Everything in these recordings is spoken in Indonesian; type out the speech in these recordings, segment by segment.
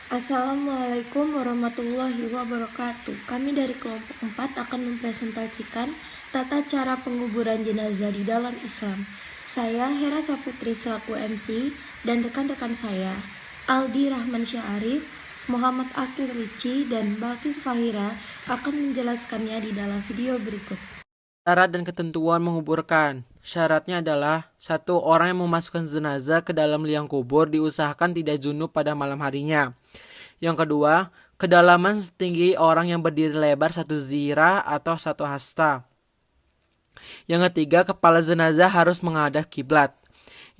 Assalamualaikum warahmatullahi wabarakatuh. Kami dari kelompok 4 akan mempresentasikan tata cara penguburan jenazah di dalam Islam. Saya Hera Saputri selaku MC dan rekan-rekan saya Aldi Rahman Syarif, Muhammad Akil Rici, dan Balkis Fahira akan menjelaskannya di dalam video berikut. Syarat dan ketentuan menguburkan. Syaratnya adalah satu, orang yang memasukkan jenazah ke dalam liang kubur diusahakan tidak junub pada malam harinya. Yang kedua, kedalaman setinggi orang yang berdiri lebar 1 zirah atau 1 hasta. Yang ketiga, kepala jenazah harus menghadap kiblat.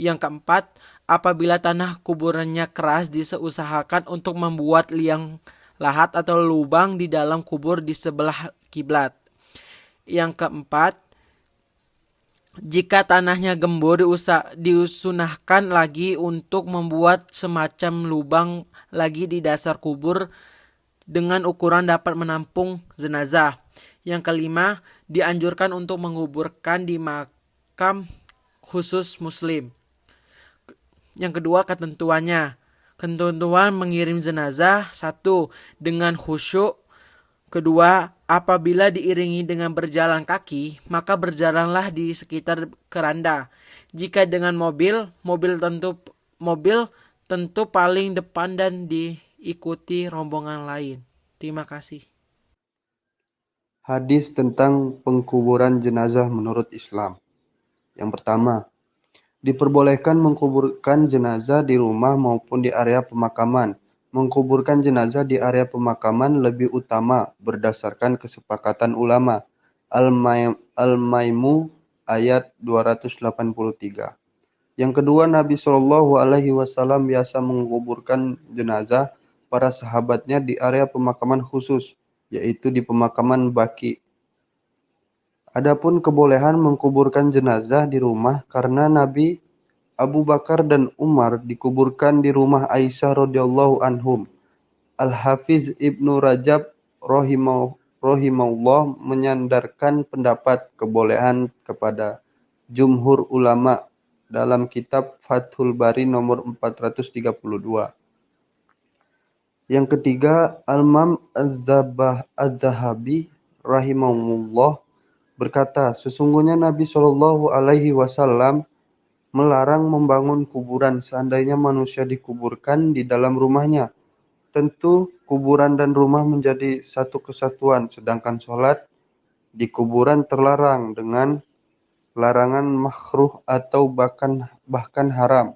Yang keempat, apabila tanah kuburannya keras diusahakan untuk membuat liang lahat atau lubang di dalam kubur di sebelah kiblat. Yang keempat, jika tanahnya gembur disunahkan lagi untuk membuat semacam lubang lagi di dasar kubur dengan ukuran dapat menampung jenazah. Yang kelima, dianjurkan untuk menguburkan di makam khusus muslim. Yang kedua, ketentuannya. Ketentuan mengirim jenazah. 1. Dengan khusyuk. Kedua, apabila diiringi dengan berjalan kaki, maka berjalanlah di sekitar keranda. Jika dengan mobil tentu paling depan dan diikuti rombongan lain. Terima kasih. Hadis tentang pengkuburan jenazah menurut Islam. Yang pertama, diperbolehkan mengkuburkan jenazah di rumah maupun di area pemakaman. Mengkuburkan jenazah di area pemakaman lebih utama berdasarkan kesepakatan ulama. Al-Maimu ayat 283. Yang kedua, Nabi Shallallahu Alaihi Wasallam biasa menguburkan jenazah para sahabatnya di area pemakaman khusus, yaitu di pemakaman Baqi. Adapun kebolehan mengkuburkan jenazah di rumah karena Nabi Abu Bakar dan Umar dikuburkan di rumah Aisyah radhiyallahu anhum. Al-Hafiz Ibnu Rajab rahimahullah menyandarkan pendapat kebolehan kepada jumhur ulama dalam kitab Fathul Bari nomor 432. Yang ketiga, Al-Imam Az-Zahabi rahimahullah berkata, sesungguhnya Nabi Shallallahu Alaihi Wasallam melarang membangun kuburan seandainya manusia dikuburkan di dalam rumahnya. Tentu kuburan dan rumah menjadi satu kesatuan, sedangkan sholat di kuburan terlarang dengan larangan makruh atau bahkan haram.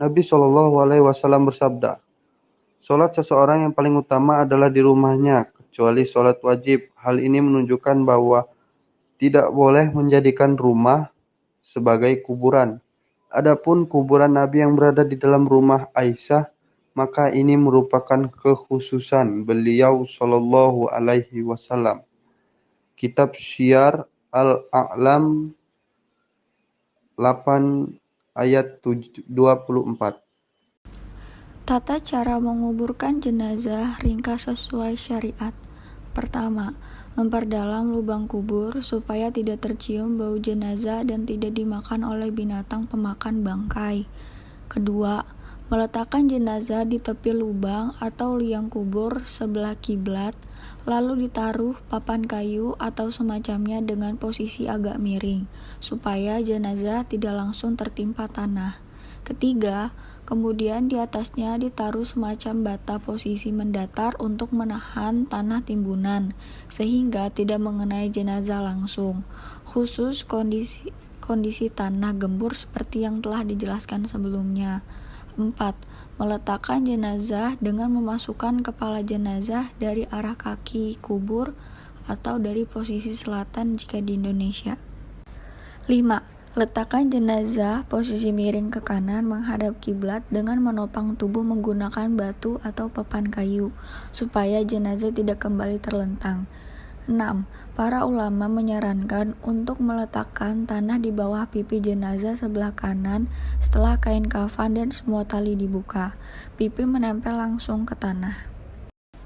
Nabi Shallallahu Alaihi Wasallam bersabda, sholat seseorang yang paling utama adalah di rumahnya, kecuali sholat wajib. Hal ini menunjukkan bahwa tidak boleh menjadikan rumah sebagai kuburan. Adapun kuburan Nabi yang berada di dalam rumah Aisyah, maka ini merupakan kekhususan beliau Shallallahu Alaihi Wasallam. Kitab Syiar Al-A'lam 8 ayat 24. Tata cara menguburkan jenazah ringkas sesuai syariat. Pertama, memperdalam lubang kubur supaya tidak tercium bau jenazah dan tidak dimakan oleh binatang pemakan bangkai. Kedua, meletakkan jenazah di tepi lubang atau liang kubur sebelah kiblat, lalu ditaruh papan kayu atau semacamnya dengan posisi agak miring, supaya jenazah tidak langsung tertimpa tanah. Ketiga, kemudian di atasnya ditaruh semacam bata posisi mendatar untuk menahan tanah timbunan, sehingga tidak mengenai jenazah langsung, khusus kondisi tanah gembur seperti yang telah dijelaskan sebelumnya. 4. Meletakkan jenazah dengan memasukkan kepala jenazah dari arah kaki kubur atau dari posisi selatan jika di Indonesia. 5. Letakkan jenazah posisi miring ke kanan menghadap kiblat dengan menopang tubuh menggunakan batu atau papan kayu, supaya jenazah tidak kembali terlentang. 6. Para ulama menyarankan untuk meletakkan tanah di bawah pipi jenazah sebelah kanan setelah kain kafan dan semua tali dibuka. Pipi menempel langsung ke tanah.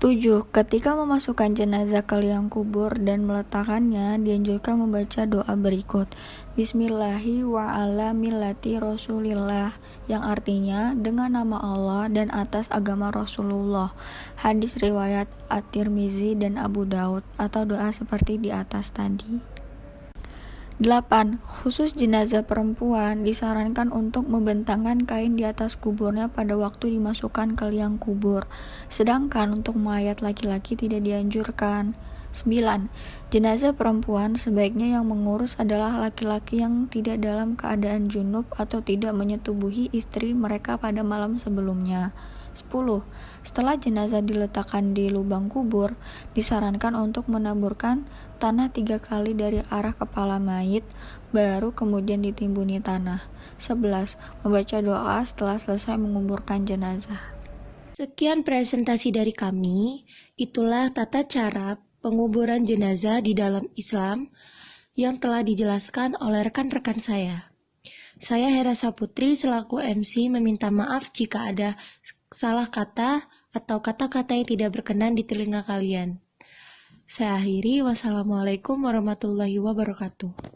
7. Ketika memasukkan jenazah ke liang kubur dan meletakkannya, dianjurkan membaca doa berikut. Bismillahi wa ala millati Rasulillah, yang artinya dengan nama Allah dan atas agama Rasulullah. Hadis riwayat At-Tirmizi dan Abu Daud, atau doa seperti di atas tadi. 8. Khusus jenazah perempuan disarankan untuk membentangkan kain di atas kuburnya pada waktu dimasukkan ke liang kubur, sedangkan untuk mayat laki-laki tidak dianjurkan. 9. Jenazah perempuan sebaiknya yang mengurus adalah laki-laki yang tidak dalam keadaan junub atau tidak menyetubuhi istri mereka pada malam sebelumnya. 10. Setelah jenazah diletakkan di lubang kubur, disarankan untuk menaburkan tanah 3 kali dari arah kepala mayit, baru kemudian ditimbuni tanah. 11. Membaca doa setelah selesai menguburkan jenazah. Sekian presentasi dari kami. Itulah tata cara penguburan jenazah di dalam Islam yang telah dijelaskan oleh rekan-rekan saya. Saya Hera Saputri selaku MC meminta maaf jika ada salah kata atau kata-kata yang tidak berkenan di telinga kalian. Saya akhiri, wassalamualaikum warahmatullahi wabarakatuh.